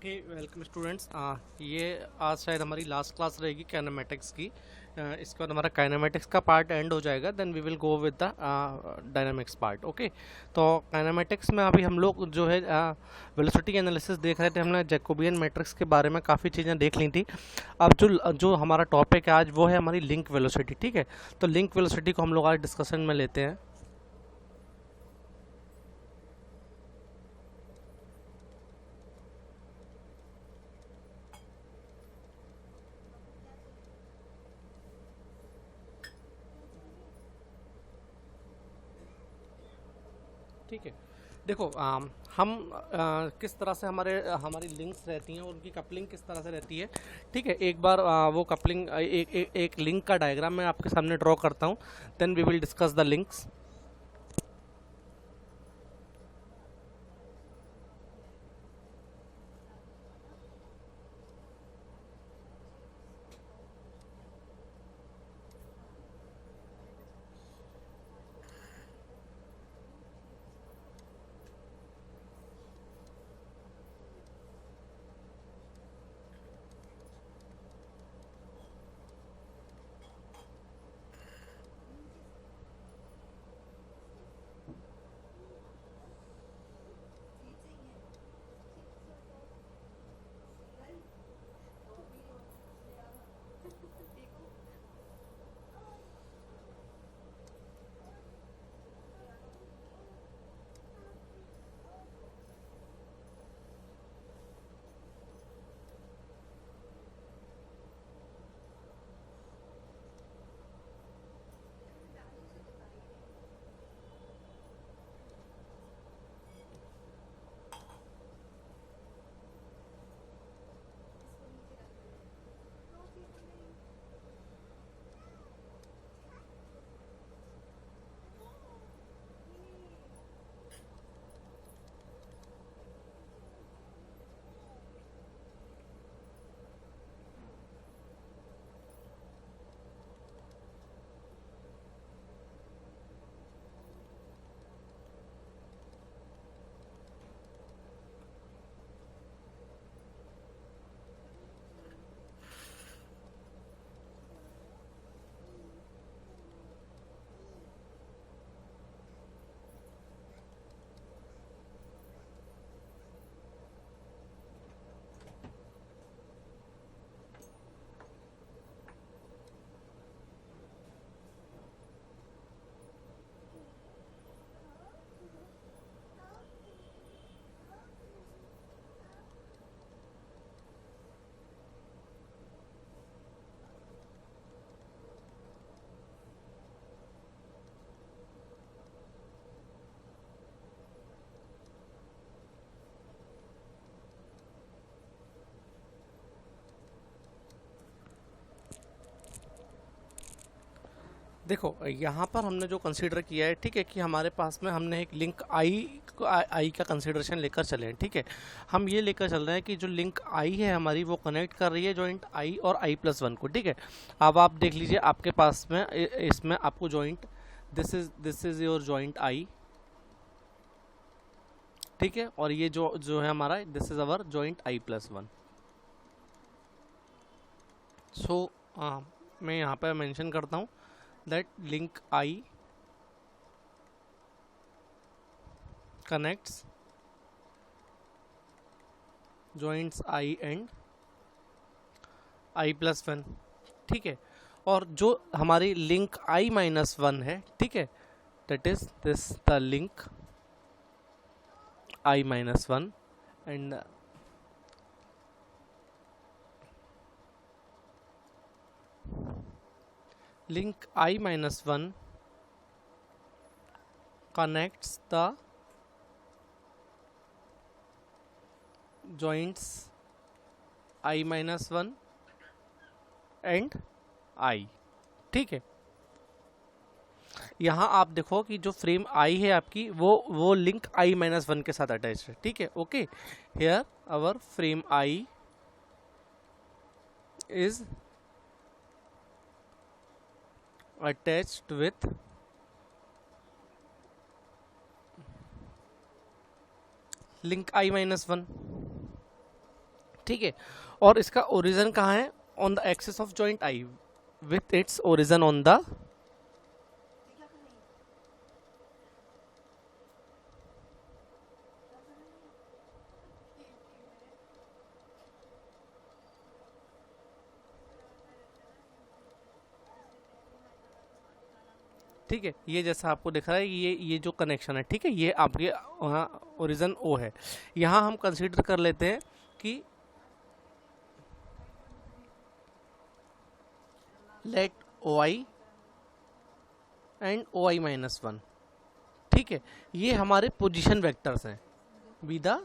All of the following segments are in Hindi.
Okay, welcome students. ये आज शायद हमारी लास्ट क्लास रहेगी काइनेमेटिक्स की। इसके बाद हमारा काइनेमेटिक्स का पार्ट एंड हो जाएगा, then we will go with the dynamics part. Okay, तो काइनेमेटिक्स में अभी हम लोग जो है वेलोसिटी एनालिसिस देख रहे थे। हमने जैकोबियन मैट्रिक्स के बारे में काफ़ी चीज़ें देख ली थी। अब जो जो हमारा टॉपिक है आज वो है हमारी लिंक वेलोसिटी। ठीक है, तो लिंक वेलोसिटी को हम लोग आज डिस्कशन में लेते हैं। ठीक है, देखो हम किस तरह से हमारी लिंक्स रहती हैं और उनकी कपलिंग किस तरह से रहती है। ठीक है, एक बार वो कपलिंग एक लिंक का डायग्राम मैं आपके सामने ड्रॉ करता हूँ, then we will discuss the links. देखो, यहाँ पर हमने जो कंसीडर किया है, ठीक है, कि हमारे पास में हमने एक लिंक आई का कंसीडरेशन लेकर चले हैं। ठीक है, हम ये लेकर चल रहे हैं कि जो लिंक आई है हमारी वो कनेक्ट कर रही है जॉइंट आई और i+1 को। ठीक है, अब आप देख लीजिए आपके पास में इसमें आपको joint this is your joint I. ठीक है, और ये जो जो है हमारा this is our joint i+1। सो मैं यहाँ पर मेंशन करता हूँ that link I connects joints I and i+1। ठीक है, और जो हमारी लिंक i-1 है, ठीक है, that is this the link i-1 and link i-1 connects the joints i-1 and I। ठीक है, यहाँ आप देखो कि जो फ्रेम आई है आपकी वो लिंक i-1 के साथ अटैच है। ठीक है, okay, here our frame I is attached with link i-1। ठीक है। और इसका ओरिजिन कहाँ है? On the axis of joint I with its origin on the ठीक है। ये जैसा आपको दिख रहा है, ये जो कनेक्शन है, ठीक है, ये आपके वहाँ ओरिजिन ओ है। यहाँ हम कंसीडर कर लेते हैं कि let O I and O I minus one, ठीक है, ये हमारे पोजीशन वेक्टर्स हैं, be the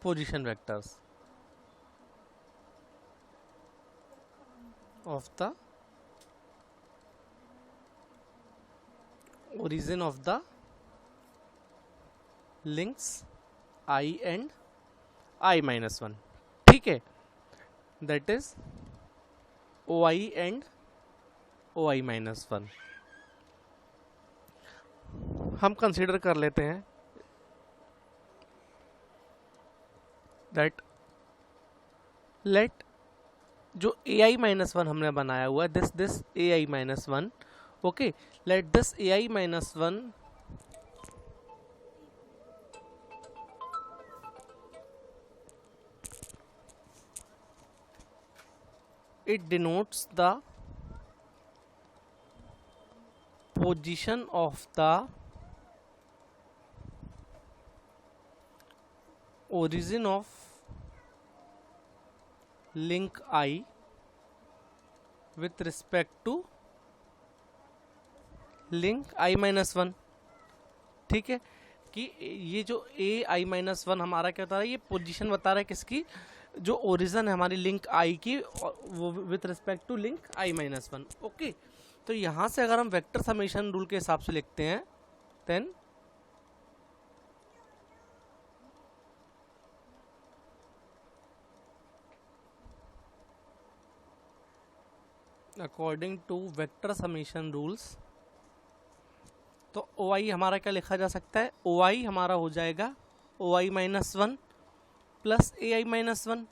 position vectors of the origin of the links I and I minus 1, ठीक है, that is OI and OI minus 1। हम कंसीडर कर लेते हैं that let जो ए आई माइनस वन हमने बनाया हुआ है, this A I minus one, okay, let this A I minus one it denotes the position of the origin of link I with respect to link I minus one, ठीक है, कि ये जो ए आई माइनस वन हमारा क्या बता रहा है, ये पोजीशन बता रहा है किसकी, जो ओरिजिन है हमारी लिंक आई की, वो with respect to link I minus one, okay. तो यहाँ से अगर हम वेक्टर समेशन रूल के हिसाब से लिखते हैं, then according to vector summation rules, तो ओ आई हमारा क्या लिखा जा सकता है, ओ आई हमारा हो जाएगा ओ I minus one plus A I minus one,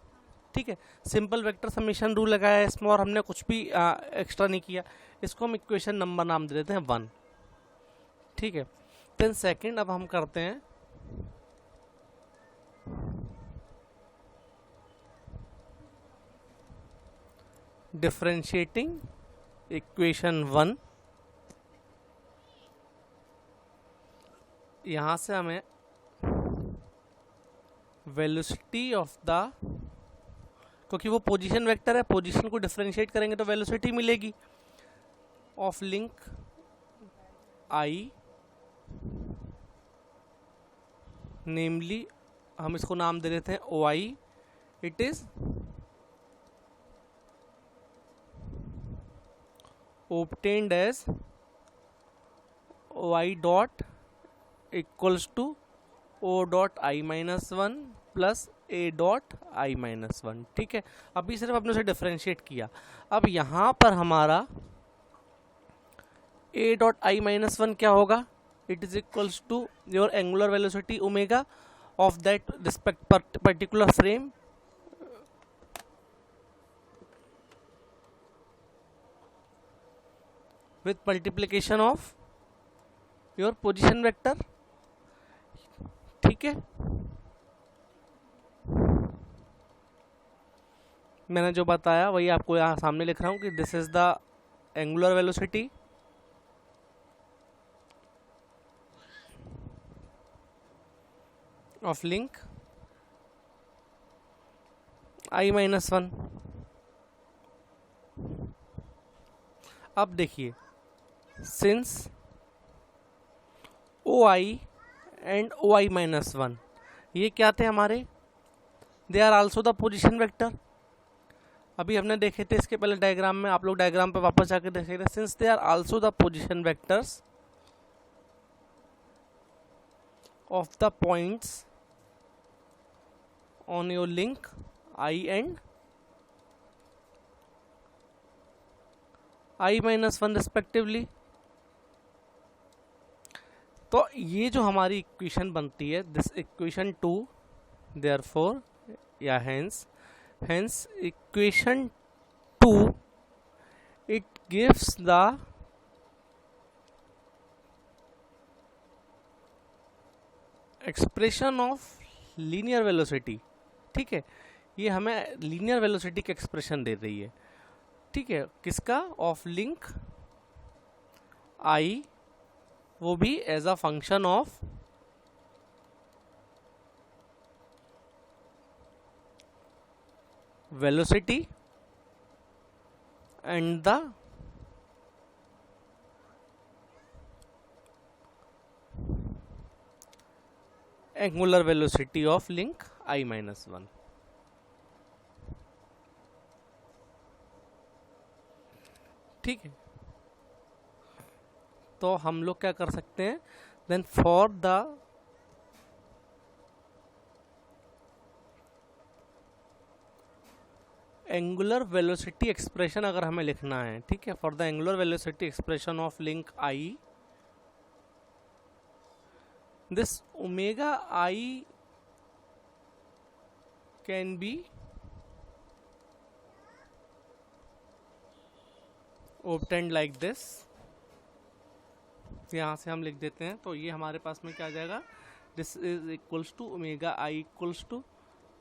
ठीक है। सिंपल वेक्टर समेशन रूल लगाया है इसमें, और हमने कुछ भी एक्स्ट्रा नहीं किया। इसको हम इक्वेशन नंबर नाम दे देते हैं 1, ठीक है। देन सेकंड अब हम करते हैं डिफरेंशिएटिंग इक्वेशन 1। यहाँ से हमें वेलोसिटी ऑफ द, क्योंकि वो पोजीशन वेक्टर है, पोजीशन को डिफरेंशिएट करेंगे तो वेलोसिटी मिलेगी, ऑफ लिंक आई, नेमली हम इसको नाम दे देते हैं O I, it is obtained as y dot equals to o dot I minus 1 plus a dot I minus 1, ठीक है। अभी सिर्फ आपने उसे डिफरेंशिएट किया। अब यहाँ पर हमारा a dot I minus 1 क्या होगा, it is equals to your angular velocity omega of that respect particular frame with multiplication of your position vector, ठीक है। मैंने जो बताया वही आपको यहाँ सामने लिख रहा हूँ कि this is the angular velocity of link I minus one. अब देखिए, since O I and O I minus one ये क्या थे हमारे, they are also the position vector. अभी हमने देखे थे इसके पहले डायग्राम में, आप लोग डायग्राम पे वापस जाकर देखेंगे, since they are also the position vectors of the points on your link I and I minus 1 respectively, तो ये जो हमारी इक्वेशन बनती है, दिस इक्वेशन 2, देयरफॉर या hence equation 2 it gives the expression of linear velocity. ठीक है, ये हमें लीनियर वेलोसिटी की एक्सप्रेशन दे रही है। ठीक है, किसका? ऑफ लिंक आई, वो भी as a function of velocity and the angular velocity of link I-1। ठीक है, तो हम लोग क्या कर सकते हैं, then for the angular velocity expression अगर हमें लिखना है, ठीक है, for the angular velocity expression of link I, this omega I can be obtained like this। यहाँ से हम लिख देते हैं, तो ये हमारे पास में क्या आ जाएगा, this is equals to omega I equals to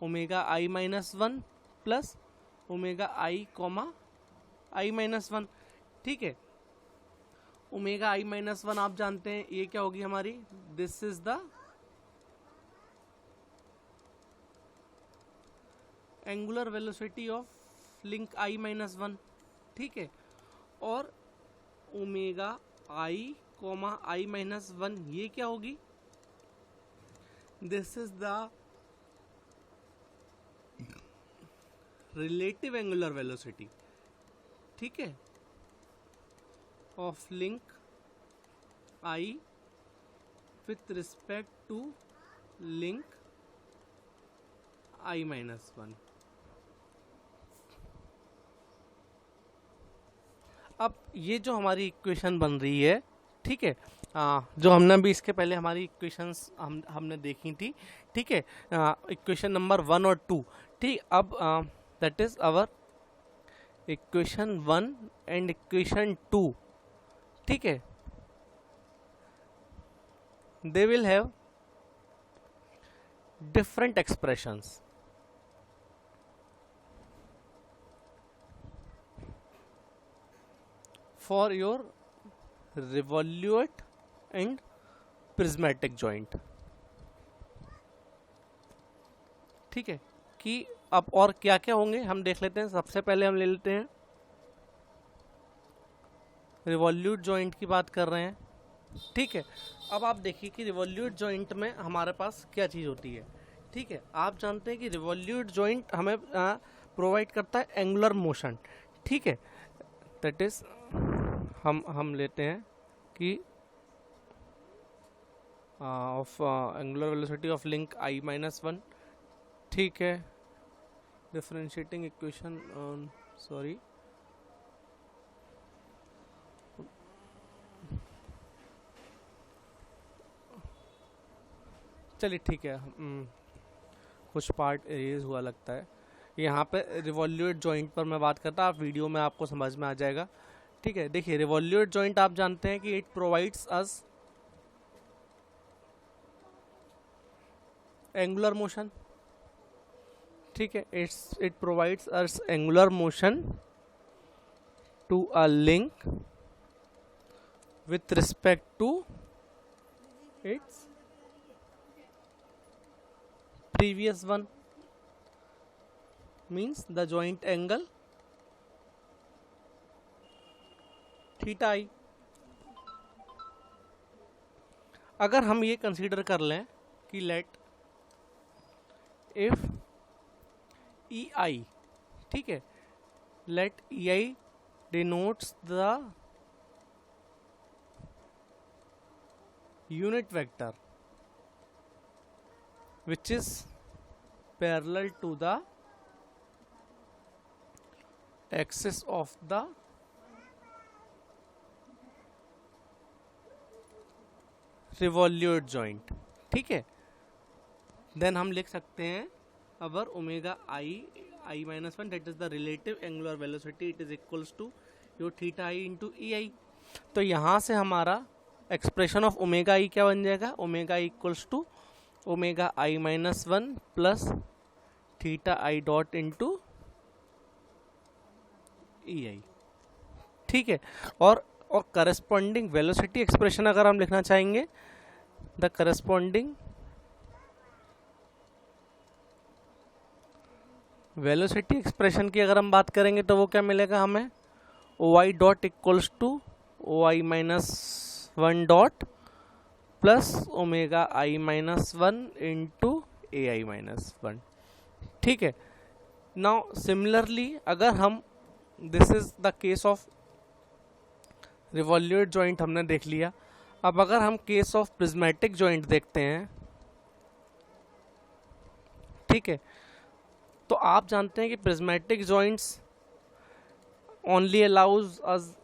omega I-1 plus omega I comma I-1। ठीक है, ओमेगा I-1 आप जानते हैं ये क्या होगी हमारी, this is the angular velocity of link I-1। ठीक है, और ओमेगा I कॉमा I-1 ये क्या होगी, this is the relative angular velocity. ठीक है, of link I with respect to link I-1। अब ये जो हमारी इक्वेशन बन रही है, ठीक है, जो हमने अभी इसके पहले हमारी इक्वेशंस हमने देखी थी। ठीक है, इक्वेशन नंबर 1 और 2। ठीक, अब that is our equation 1 and equation 2। ठीक है, they will have different expressions for your revolute and prismatic joint। ठीक है, कि अब और क्या क्या होंगे हम देख लेते हैं। सबसे पहले हम ले लेते हैं रिवॉल्यूट जॉइंट की बात कर रहे हैं। ठीक है, अब आप देखिए कि रिवॉल्यूट जॉइंट में हमारे पास क्या चीज़ होती है। ठीक है, आप जानते हैं कि रिवॉल्यूट जॉइंट हमें प्रोवाइड करता है एंगुलर मोशन। ठीक है, दैट इज हम लेते हैं कि of angular velocity of link I-1। ठीक है, डिफरेंशिएटिंग इक्वेशन, सॉरी, चलिए ठीक है, कुछ पार्ट इरेज हुआ लगता है। यहाँ पे रिवॉल्यूट जॉइंट पर मैं बात करता, आप वीडियो में आपको समझ में आ जाएगा। ठीक है, देखिए रिवॉल्यूट जॉइंट आप जानते हैं कि it provides us angular motion. ठीक है, it provides us angular motion to a link with respect to its previous one, means the joint angle theta I। अगर हम ये कंसीडर कर लें कि लेट इफ EI, ठीक है, late EI denotes the unit vector which is parallel to the axis of the revolute joint, ठीक है। देन हम लिख सकते हैं our omega I minus one that is the relative angular velocity, it is equals to your theta I into E I. तो यहाँ से हमारा एक्सप्रेशन ऑफ ओमेगा आई क्या बन जाएगा, omega I equals to omega I minus one plus theta I dot into E I, ठीक है। और करस्पॉन्डिंग वेलोसिटी एक्सप्रेशन अगर हम लिखना चाहेंगे, द करस्पॉन्डिंग वेलोसिटी एक्सप्रेशन की अगर हम बात करेंगे तो वो क्या मिलेगा हमें, O I dot equals to O I minus one dot plus omega I minus one into A I minus one, ठीक है। नाउ सिमिलरली अगर हम, this is the case of revolute joint हमने देख लिया, अब अगर हम केस ऑफ प्रिज्मेटिक जॉइंट देखते हैं, ठीक है, तो आप जानते हैं कि prismatic joints only allows us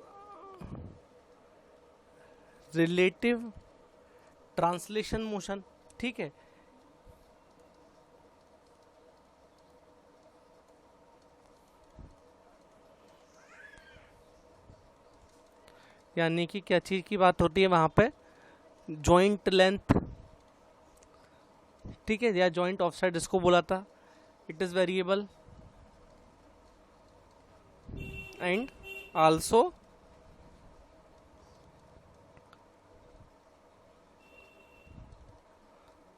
relative translation motion, ठीक है। यानी कि क्या चीज की बात होती है वहां पे, जॉइंट लेंथ, ठीक है, या जॉइंट ऑफसेट जिसको बोला था, it is variable and also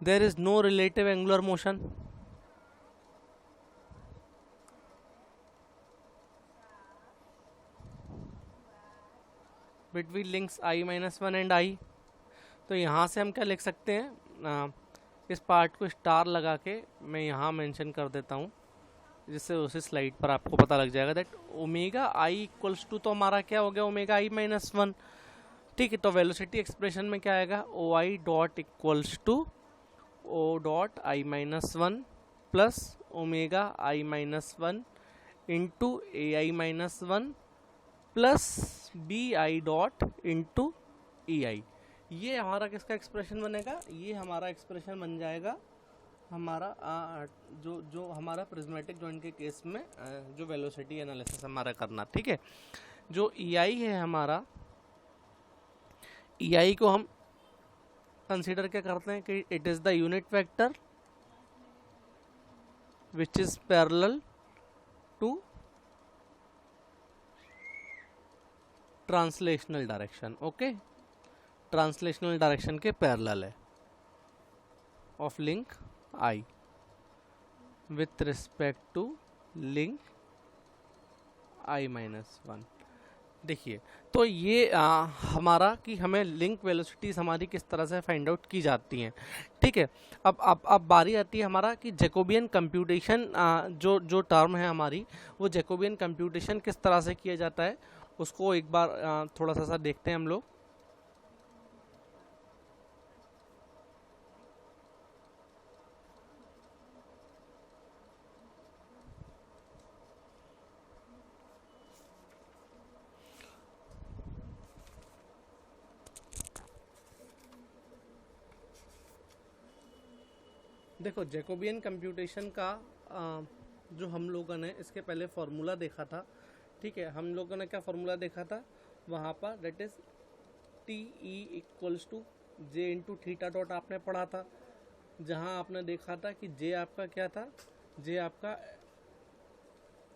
there is no relative angular motion, between links I minus one and I। तो यहाँ से हम क्या लिख सकते हैं, इस पार्ट को स्टार लगा के मैं यहाँ मेंशन कर देता हूँ, जिससे उसी स्लाइड पर आपको पता लग जाएगा that omega I equals to, तो हमारा क्या हो गया, ओमेगा आई माइनस वन, ठीक है। तो वेलोसिटी एक्सप्रेशन में क्या आएगा, O I dot equals to O dot I minus one plus omega I minus one into A I minus one plus B I dot into E I. ये हमारा किसका एक्सप्रेशन बनेगा, ये हमारा एक्सप्रेशन बन जाएगा हमारा जो हमारा प्रिज्मेटिक जॉइंट के केस में जो वेलोसिटी एनालिसिस हमारा करना, ठीक है। जो ई आई है हमारा, ई आई को हम कंसीडर क्या करते हैं कि it is the unit vector which is parallel to translational direction, okay, translational direction के पैरेलल है of link I with respect to link I minus one. देखिए, तो ये हमारा कि हमें लिंक वेलोसिटीज हमारी किस तरह से फाइंड आउट की जाती हैं, ठीक है। अब बारी आती है हमारा कि जैकोबियन कंप्यूटेशन, जो टर्म है हमारी, वो जैकोबियन कंप्यूटेशन किस तरह से किया जाता है, उसको एक बार थोड़ा सा देखते हैं हम लोग। देखो, जैकोबियन कंप्यूटेशन का जो हम लोगों ने इसके पहले फॉर्मूला देखा था, ठीक है। हम लोगों ने क्या फॉर्मूला देखा था वहाँ पर, that is T E equals to J into theta dot आपने पढ़ा था, जहाँ आपने देखा था कि जे आपका क्या था, जे आपका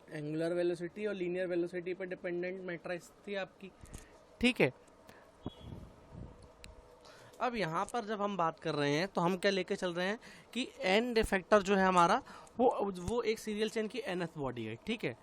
एंगुलर वेलोसिटी और लीनियर वेलोसिटी पर डिपेंडेंट मैट्रिक्स थी आपकी, ठीक है। अब यहाँ पर जब हम बात कर रहे हैं तो हम क्या लेके चल रहे हैं कि एन डिफेक्टर जो है हमारा, वो एक सीरियल चेन की nth बॉडी है, ठीक है।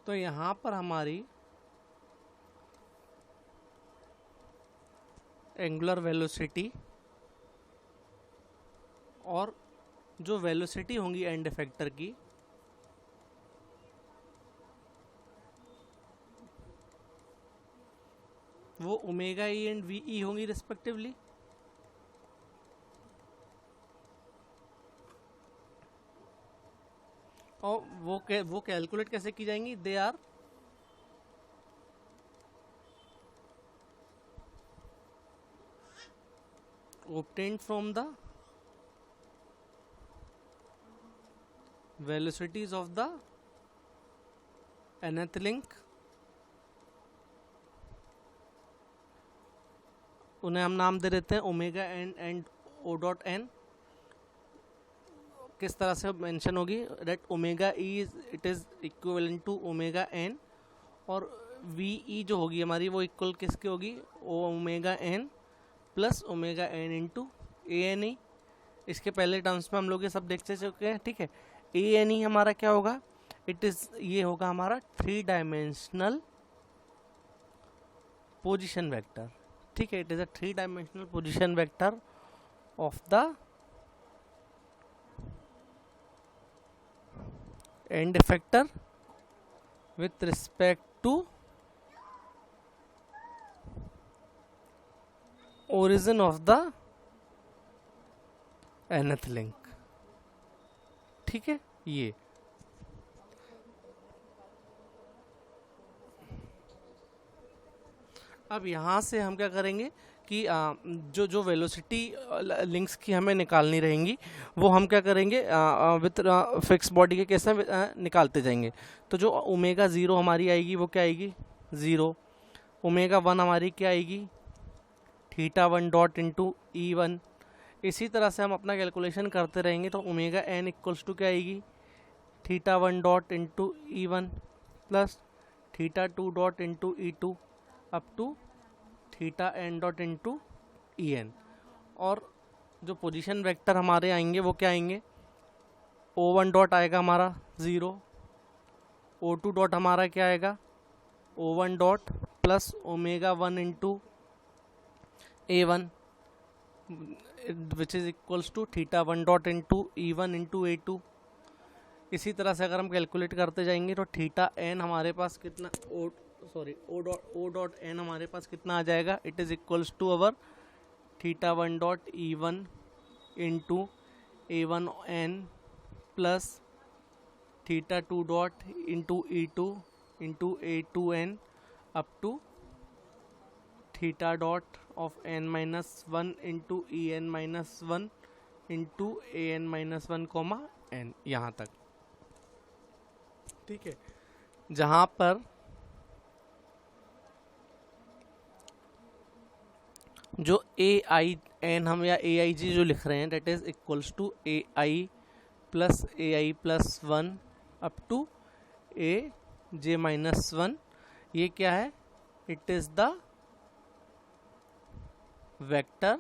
तो यहाँ पर हमारी एंगुलर वेलोसिटी और जो वेलोसिटी होंगी एंड इफेक्टर की, वो omega E and V E होंगी रिस्पेक्टिवली। और वो कैलकुलेट कैसे की जाएंगी? They are obtained from the velocities of the nth link। उन्हें हम नाम दे देते हैं omega N and O dot N. किस तरह से मेंशन होगी? That omega E it is equivalent to omega N, और वी ई जो होगी हमारी वो इक्वल किसकी होगी? Omega N plus omega N into A N E. इसके पहले टर्म्स में हम लोग ये सब देख चुके हैं, ठीक है। ए एन ई हमारा क्या होगा? इट इज ये होगा हमारा 3 डायमेंशनल पोजीशन वेक्टर, ठीक है। It is a 3 dimensional position vector of the end effector with respect to origin of the nth link, ठीक है। ये अब यहाँ से हम क्या करेंगे कि जो वेलोसिटी लिंक्स की हमें निकालनी रहेंगी वो हम क्या करेंगे विथ फिक्स बॉडी के केस में निकालते जाएंगे। तो जो ओमेगा 0 हमारी आएगी वो क्या आएगी? 0। ओमेगा 1 हमारी क्या आएगी? Theta 1 dot into E 1। इसी तरह से हम अपना कैलकुलेशन करते रहेंगे तो ओमेगा एन इक्वल्स टू क्या आएगी? Theta 1 dot into E 1 plus theta 2 dot into E 2 up to theta N dot into E N. और जो पोजीशन वेक्टर हमारे आएंगे वो क्या आएंगे? O1 डॉट आएगा हमारा 0, O2 डॉट हमारा क्या आएगा? O1 dot plus omega 1 into A1 which is equals to theta 1 dot into E1 into A2। इसी तरह से अगर हम कैलकुलेट करते जाएंगे तो थीटा एन हमारे पास कितना ओ डॉट एन हमारे पास कितना आ जाएगा? It is equals to our theta 1 dot E1 into A1 N plus theta 2 dot into E2 into A2 N up to theta dot of N minus 1 into E N minus 1 into A N minus 1 comma N, यहाँ तक, ठीक है। जहाँ पर जो ए आई एन हम या ए आई जी जो लिख रहे हैं that is equals to A I plus 1 up to A J minus 1। ये क्या है? It is the vector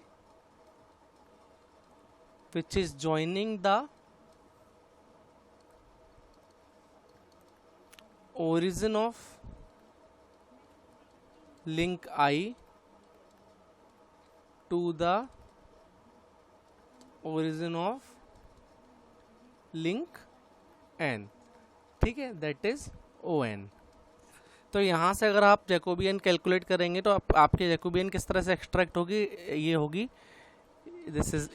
which is joining the origin of link I to the origin of link N, ठीक है। That is ON। तो यहाँ से अगर आप जैकोबियन कैलकुलेट करेंगे तो आपके जैकोबियन किस तरह से एक्सट्रैक्ट होगी? ये होगी this is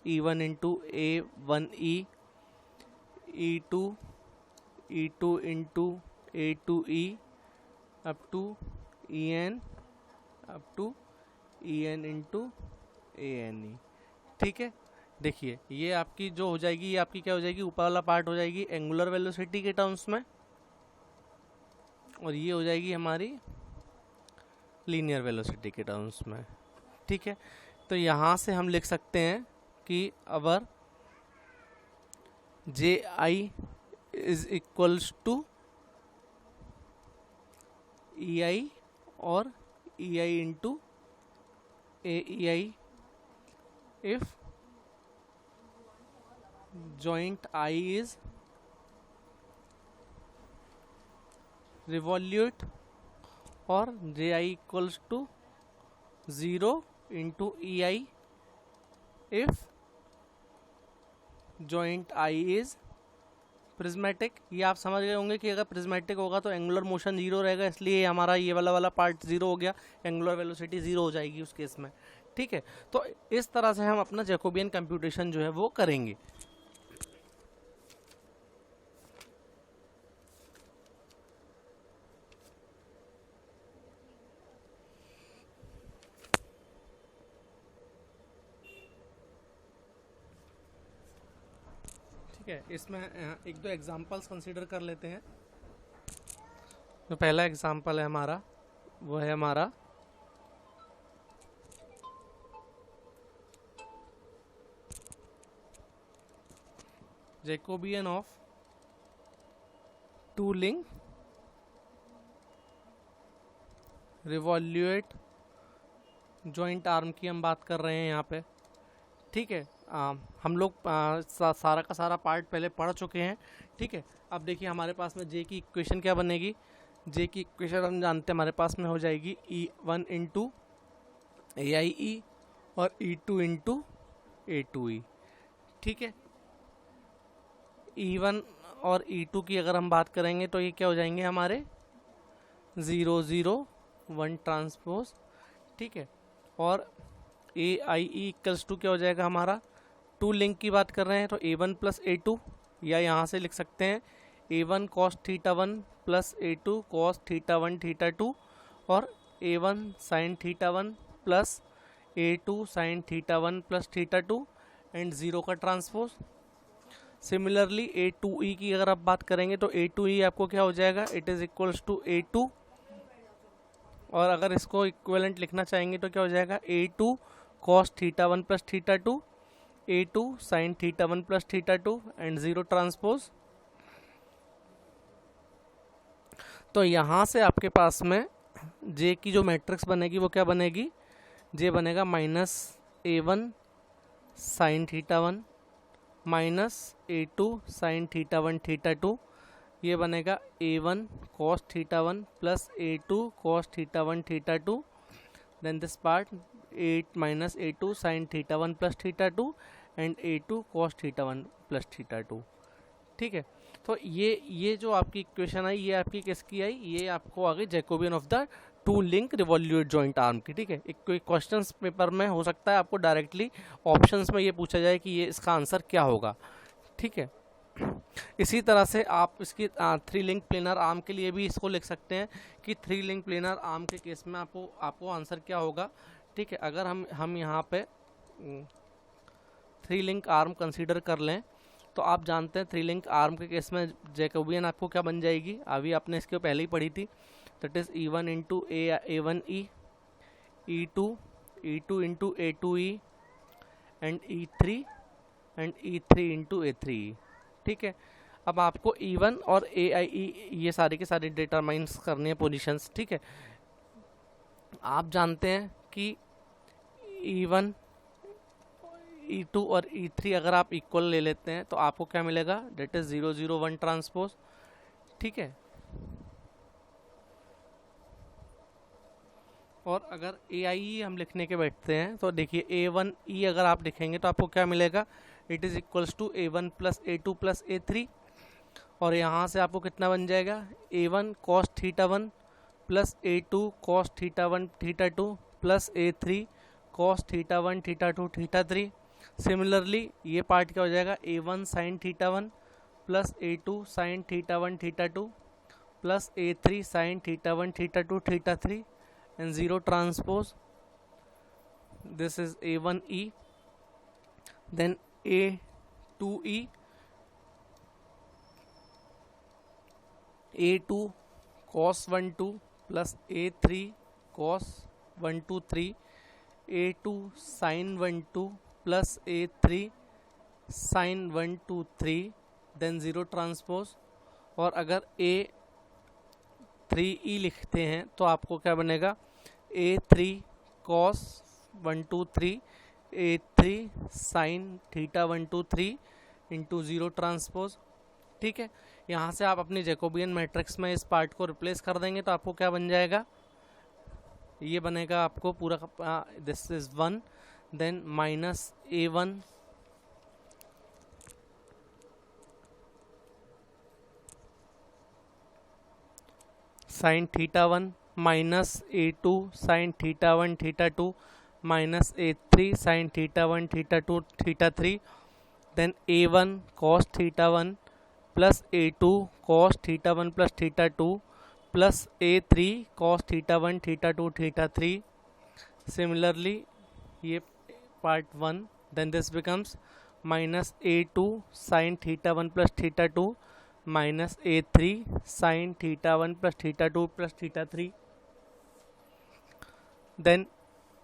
E1 into A1E E2 into A2E up to EN up to EN into ANE, ठीक है। देखिए ये आपकी जो हो जाएगी, ये आपकी क्या हो जाएगी? ऊपर वाला पार्ट हो जाएगी एंगुलर वेलोसिटी के टर्म्स में, और ये हो जाएगी हमारी लीनियर वेलोसिटी के टर्म्स में, ठीक है। तो यहाँ से हम लिख सकते हैं कि our J I is equals to E I और E I into A E I if joint I is revolute, और Ji equals to 0 into EI if joint I is prismatic, ये आप समझ गए होंगे कि अगर प्रिज्मेटिक होगा तो एंगुलर मोशन जीरो रहेगा, इसलिए हमारा ये वाला पार्ट जीरो हो गया, एंगुलर वेलोसिटी जीरो हो जाएगी उस केस में। ठीक है, तो इस तरह से हम अपना जैकोबियन कंप्यूटेशन जो है वो करेंगे। ठीक है, इसमें एक दो एग्जांपल्स कंसीडर कर लेते हैं। तो पहला एग्जांपल है हमारा, वो है हमारा Jacobian of two link revolute joint arm की हम बात कर रहे हैं यहाँ पे। ठीक है, हम लोग सारा का सारा पार्ट पहले पढ़ चुके हैं। ठीक है, अब देखिए हमारे पास में जे की इक्वेशन क्या बनेगी। जे की इक्वेशन हम जानते हैं हमारे पास में हो जाएगी E1 इंटू AIE और E2 इंटू A2E। ठीक है, E1 और E2 की अगर हम बात करेंगे तो ये क्या हो जाएंगे हमारे 0 0 1 ट्रांसपोज। ठीक है, और AIE इक्वल्स टू क्या हो जाएगा हमारा, टू लिंक की बात कर रहे हैं तो A1 प्लस A2, या यहाँ से लिख सकते हैं A1 cos theta 1 plus A2 cos theta 1 theta 2, और A1 sin theta 1 plus A2 sin theta 1 plus theta 2 and zero का ट्रांसपोज। सिमिलरली A2E की अगर आप बात करेंगे तो A2E आपको क्या हो जाएगा, it is equals to A2, और अगर इसको इक्विवेलेंट लिखना चाहेंगे तो क्या हो जाएगा A2 cos theta 1 plus theta 2, A2 sin theta 1 plus theta 2 and zero transpose. तो यहाँ से आपके पास में जे की जो मैट्रिक्स बनेगी वो क्या बनेगी, जे बनेगा minus A1 sin theta 1 minus A2 sin theta 1 theta 2, ये बनेगा A1 cos theta 1 plus A2 cos theta 1 theta 2, then this part 8 minus A2 sin theta 1 plus theta 2 and A2 cos theta 1 plus theta 2। ठीक है, तो ये जो आपकी इक्वेशन आई ये आपकी किसकी आई, ये आपको आ गई Jacobian of the two link revolute joint arm की। ठीक है, एक कोई क्वेश्चन पेपर में हो सकता है आपको डायरेक्टली ऑप्शंस में ये पूछा जाए कि ये इसका आंसर क्या होगा। ठीक है, इसी तरह से आप इसकी थ्री लिंक प्लेनर आर्म के लिए भी इसको लिख सकते हैं कि थ्री लिंक प्लेनर आर्म के केस में आपको आंसर क्या होगा। ठीक है, अगर हम यहाँ पे थ्री लिंक आर्म कंसीडर कर लें तो आप जानते हैं थ्री लिंक आर्म के केस में जैकोबियन आपको क्या बन जाएगी, अभी आपने इसके पहले ही पढ़ी थी, that is E1 into A1E, E2 into A2E and E3 into A3E। ठीक है, अब आपको E1 और AIE ये सारे के सारे डिटरमाइंस करने हैं पोजीशंस। ठीक है, आप जानते हैं कि E1 E2 और E3 अगर आप इक्वल ले लेते हैं तो आपको क्या मिलेगा, डेट इज 0 0 1 ट्रांसपोज। ठीक है, और अगर AIE हम लिखने के बैठते हैं तो देखिए A1E अगर आप लिखेंगे तो आपको क्या मिलेगा, it is equals to A1 plus A2 plus A3, और यहाँ से आपको कितना बन जाएगा A1 cos theta 1 plus A2 cos theta 1 theta 2 plus A3 cos theta 1 theta 2 theta 3। Similarly ये पार्ट क्या हो जाएगा, A1 sin theta 1 plus A2 sin theta 1 theta 2 plus A3 sin theta 1 theta 2 theta 3 and 0 transpose. This is A1E, then A2E, A2 cos 1 2 plus A3 cos 1 2 3, A2 sin 1 2 plus A3 sin 1 2 3, then 0 transpose। और अगर A3E लिखते हैं तो आपको क्या बनेगा, A3 cos 1 2 3, A3 sin theta 1 2 3 into 0 transpose. ठीक है, यहाँ से आप अपनी जैकोबियन मैट्रिक्स में इस पार्ट को रिप्लेस कर देंगे तो आपको क्या बन जाएगा, ये बनेगा आपको पूरा, this is 1, then minus A1 sine theta one minus A2 sine theta one theta two minus A3 sine theta one theta two theta three, then A1 cos theta one plus A2 cos theta one plus theta two plus A3 cos theta one theta two theta three. Similarly, ये part 1, then this becomes minus A2 sin theta 1 plus theta 2 minus A3 sin theta 1 plus theta 2 plus theta 3, then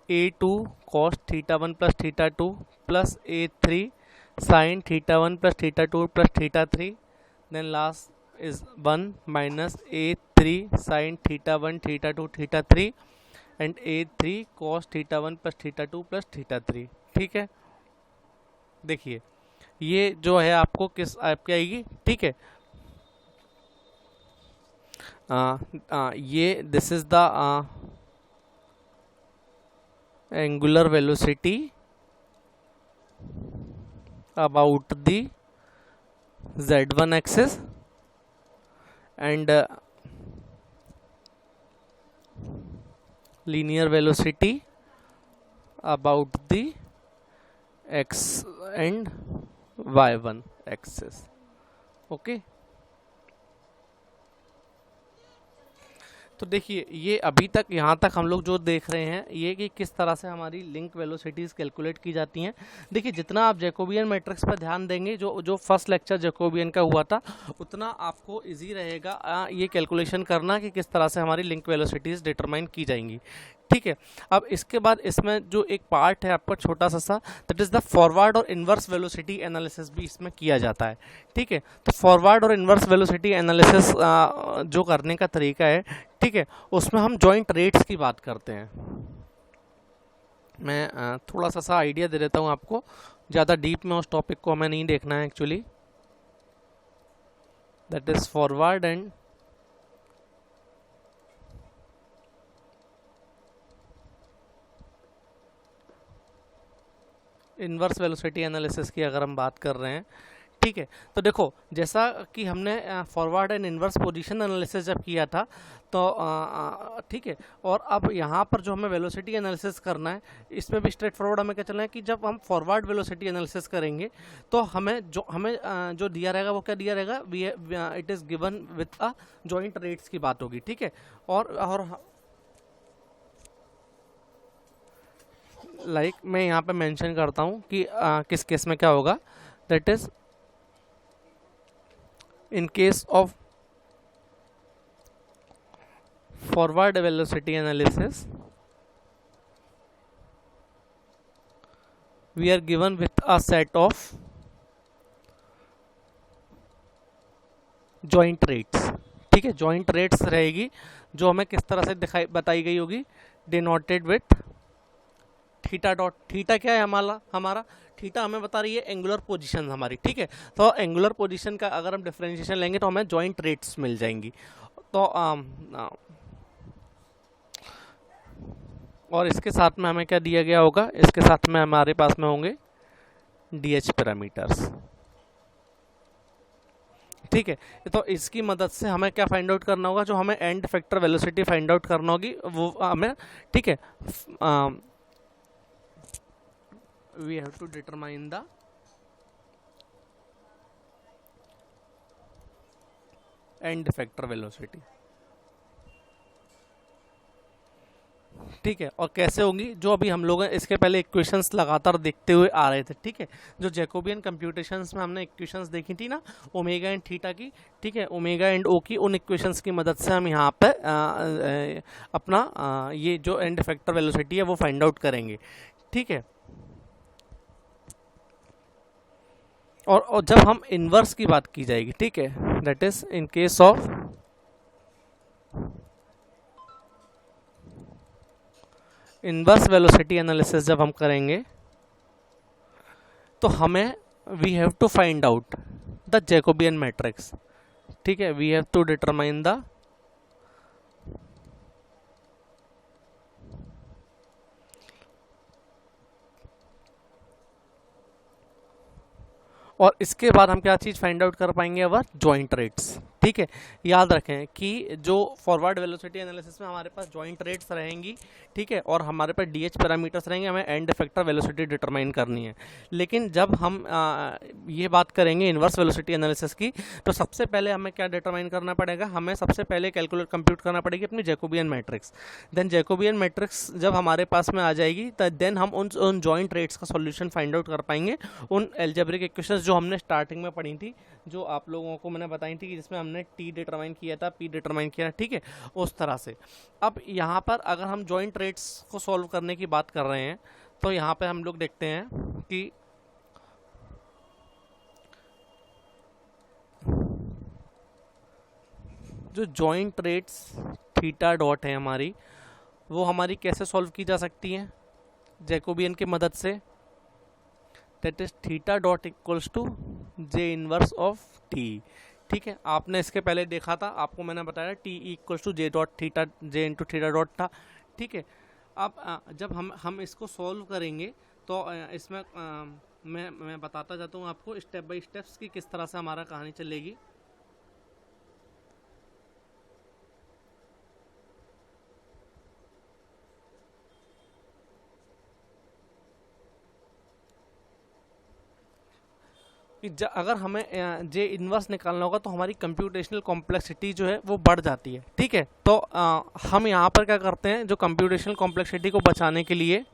A2 cos theta 1 plus theta 2 plus A3 sin theta 1 plus theta 2 plus theta 3, then last is 1 minus A3 sin theta 1 theta 2 theta 3 and A3 cos theta one plus theta two plus theta three. ठीक है, देखिए ये जो है आपको किस आपकी आएगी. ठीक है, ये this is the angular velocity about the Z1 axis and linear velocity about the x and y1 axis. Okay, तो देखिए ये अभी तक यहाँ तक हम लोग जो देख रहे हैं ये कि किस तरह से हमारी लिंक वेलोसिटीज़ कैलकुलेट की जाती हैं. देखिए जितना आप जैकोबियन मैट्रिक्स पर ध्यान देंगे, जो फर्स्ट लेक्चर जैकोबियन का हुआ था, उतना आपको इजी रहेगा ये कैलकुलेशन करना कि किस तरह से हमारी लिंक वेलोसिटीज़ डिटरमाइन की जाएंगी. ठीक है, अब इसके बाद इसमें जो एक पार्ट है आपका छोटा सा, दैट इज़ द फॉरवर्ड और इन्वर्स वेलोसिटी एनालिसिस भी इसमें किया जाता है. ठीक है, तो फॉरवर्ड और इन्वर्स वेलोसिटी एनालिसिस जो करने का तरीका है, ठीक है, उसमें हम जॉइंट रेट्स की बात करते हैं. मैं थोड़ा सा आइडिया दे देता हूँ आपको, ज़्यादा डीप में उस टॉपिक को हमें नहीं देखना है actually. That is forward and inverse velocity analysis की अगर हम बात कर रहे हैं. ठीक है, तो देखो जैसा कि हमने forward and inverse position analysis जब किया था तो ठीक है, और अब यहाँ पर जो हमें वेलोसिटी एनालिसिस करना है, इसमें भी स्ट्रेट फॉरवर्ड हमें क्या चलना है कि जब हम फॉरवर्ड वेलोसिटी एनालिसिस करेंगे तो हमें जो दिया रहेगा वो क्या दिया रहेगा, it is given with a joint rates की बात होगी. ठीक है, और लाइक मैं यहाँ पे मेंशन करता हूँ कि किस केस में क्या होगा. That is in case of forward velocity analysis, we are given with a set of joint rates. ठीक है, joint rates रहेगी जो हमें किस तरह से बताई गई होगी, denoted with theta dot. Theta क्या है हमारा थीटा हमें बता रही है एंगुलर पोजीशन हमारी. ठीक है, तो एंगुलर पोजीशन का अगर हम डिफरेंशिएशन लेंगे तो हमें जॉइंट रेट्स मिल जाएंगी. तो और इसके साथ में हमें क्या दिया गया होगा, इसके साथ में हमारे पास में होंगे DH पैरामीटर्स. ठीक है, तो इसकी मदद से हमें क्या फाइंड आउट करना होगा, जो हमें and effector velocity find out करना होगी वो हमें. ठीक है, we have to determine the end effector velocity. ठीक है, और कैसे होंगी, जो अभी हम लोग इसके पहले इक्वेशंस लगातार देखते हुए आ रहे थे. ठीक है, जो जैकोबियन कंप्यूटेशंस में हमने इक्वेशंस देखी थी ना, ओमेगा एंड थीटा की. ठीक है, ओमेगा एंड ओ की, उन इक्वेशंस की मदद से हम यहाँ पे अपना ये जो एंड इफेक्टर वेलोसिटी है वो फाइंड आउट करेंगे. ठीक है, और जब हम इन्वर्स की बात की जाएगी, ठीक है, that is in case of inverse velocity analysis जब हम करेंगे तो हमें we have to find out the Jacobian matrix. ठीक है, we have to determine the और इसके बाद हम क्या चीज़ फाइंड आउट कर पाएंगे, अवर जॉइंट रेट्स. ठीक है, याद रखें कि जो फॉरवर्ड वेलोसिटी एनालिसिस में हमारे पास जॉइंट रेट्स रहेंगी, ठीक है, और हमारे पास डीएच पैरामीटर्स रहेंगे, हमें एंड इफेक्टर वेलोसिटी डिटरमाइन करनी है। लेकिन जब हम ये बात करेंगे इन्वर्स वेलोसिटी एनालिसिस की, तो सबसे पहले हमें क्या डिटरमाइन करना पड़ेगा, हमें सबसे पहले कैलकुलेट कंप्यूट करना पड़ेगी अपनी Jacobian matrix. Then Jacobian matrix जब हमारे पास में आ जाएगी, देन हम उन जॉइंट रेट्स का सॉल्यूशन फाइंड आउट कर पाएंगे, उन एल्जेब्रिक इक्वेशंस जो हमने स्टार्टिंग में पढ़ी थी, जो आप लोगों को मैंने बताई थी कि जिसमें हमने टी डिटरमाइन किया था, पी डिटरमाइन किया था, ठीक है, उस तरह से। अब यहाँ पर अगर हम जॉइंट रेट्स को सॉल्व करने की बात कर रहे हैं, तो यहाँ पे हम लोग देखते हैं कि जो जॉइंट रेट्स थीटा डॉट है हमारी, वो हमारी कैसे सॉल्व की जा सकती है जैकोबियन की मदद से। That is theta dot equals to J inverse of T. ठीक है, आपने इसके पहले देखा था, आपको मैंने बताया T equals to J dot theta, J into theta dot था। ठीक है, अब जब हम इसको सॉल्व करेंगे तो इसमें मैं बताता जाता हूँ आपको स्टेप बाय स्टेप्स की किस तरह से हमारा कहानी चलेगी। अगर हमें जे इनवर्स निकालना होगा तो हमारी कंप्यूटेशनल कॉम्प्लेक्सिटी जो है वो बढ़ जाती है। ठीक है, तो हम यहाँ पर क्या करते हैं, जो कंप्यूटेशनल कॉम्प्लेक्सिटी को बचाने के लिए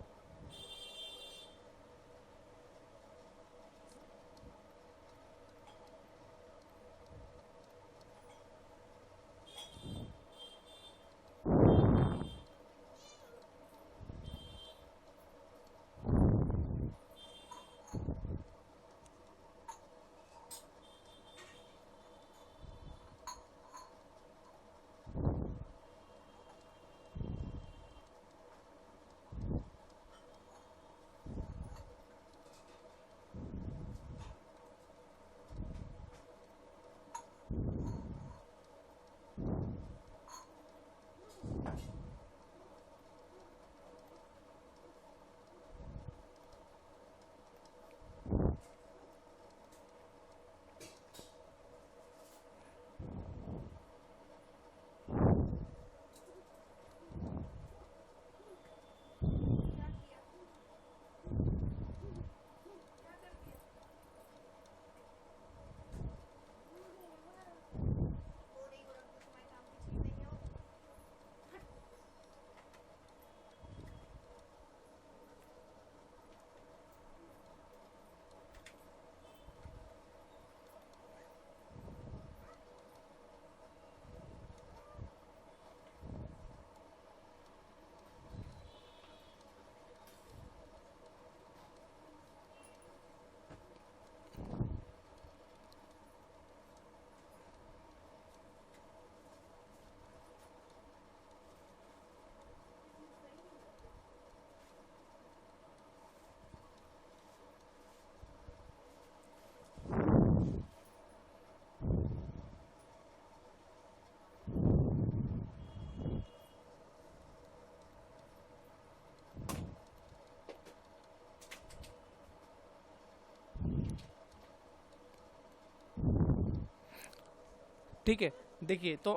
ठीक है, देखिए तो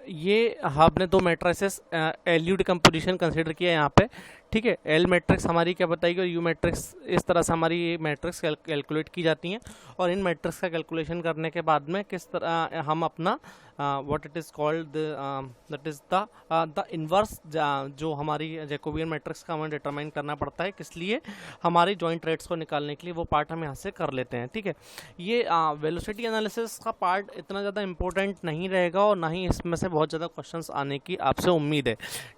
ये आपने दो matrices L U decomposition consider किया यहाँ पे। ठीक है, एल मैट्रिक्स हमारी क्या बताएगी और यू मैट्रिक्स, इस तरह से हमारी ये मैट्रिक्स कैलकुलेट की जाती हैं, और इन मैट्रिक्स का कैलकुलेशन करने के बाद में किस तरह हम अपना what it is called that is the inverse, जो हमारी जैकोबियन मैट्रिक्स का हमें डिटरमाइन करना पड़ता है, किस लिए, हमारी जॉइंट रेट्स को निकालने के लिए, वो पार्ट हम यहाँ से कर लेते हैं। ठीक है, ये वेलोसिटी एनालिसिस का पार्ट इतना ज़्यादा इंपॉर्टेंट नहीं रहेगा और ना ही इसमें से बहुत ज़्यादा क्वेश्चंस आने की आपसे उम्मीद है।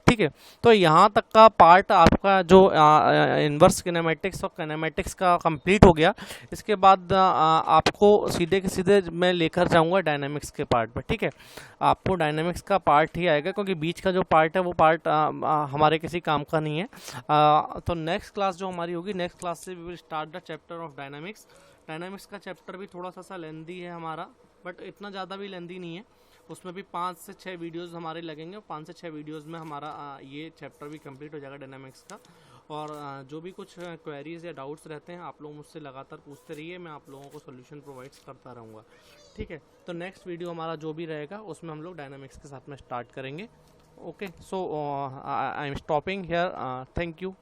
ठीक है, तो यहाँ तक का पार्ट आपका जो इन्वर्स किनेमेटिक्स और किनेमेटिक्स का कंप्लीट हो गया। इसके बाद आपको सीधे के सीधे मैं लेकर जाऊंगा डायनामिक्स के पार्ट पर। ठीक है, आपको डायनामिक्स का पार्ट ही आएगा, क्योंकि बीच का जो पार्ट है वो पार्ट हमारे किसी काम का नहीं है। तो नेक्स्ट क्लास जो हमारी होगी, नेक्स्ट क्लास से we will start the chapter of dynamics. Dynamics का चैप्टर भी थोड़ा सा लेंदी है हमारा, बट इतना ज़्यादा भी लेंदी नहीं है। उसमें भी 5 से 6 वीडियोस हमारे लगेंगे, 5 से 6 वीडियोस में हमारा ये चैप्टर भी कंप्लीट हो जाएगा डायनामिक्स का। और जो भी कुछ क्वेरीज या डाउट्स रहते हैं, आप लोग मुझसे लगातार पूछते रहिए, मैं आप लोगों को सोल्यूशन प्रोवाइड्स करता रहूँगा। ठीक है, तो नेक्स्ट वीडियो हमारा जो भी रहेगा उसमें हम लोग डायनामिक्स के साथ में स्टार्ट करेंगे। Okay, so I am stopping here, thank you.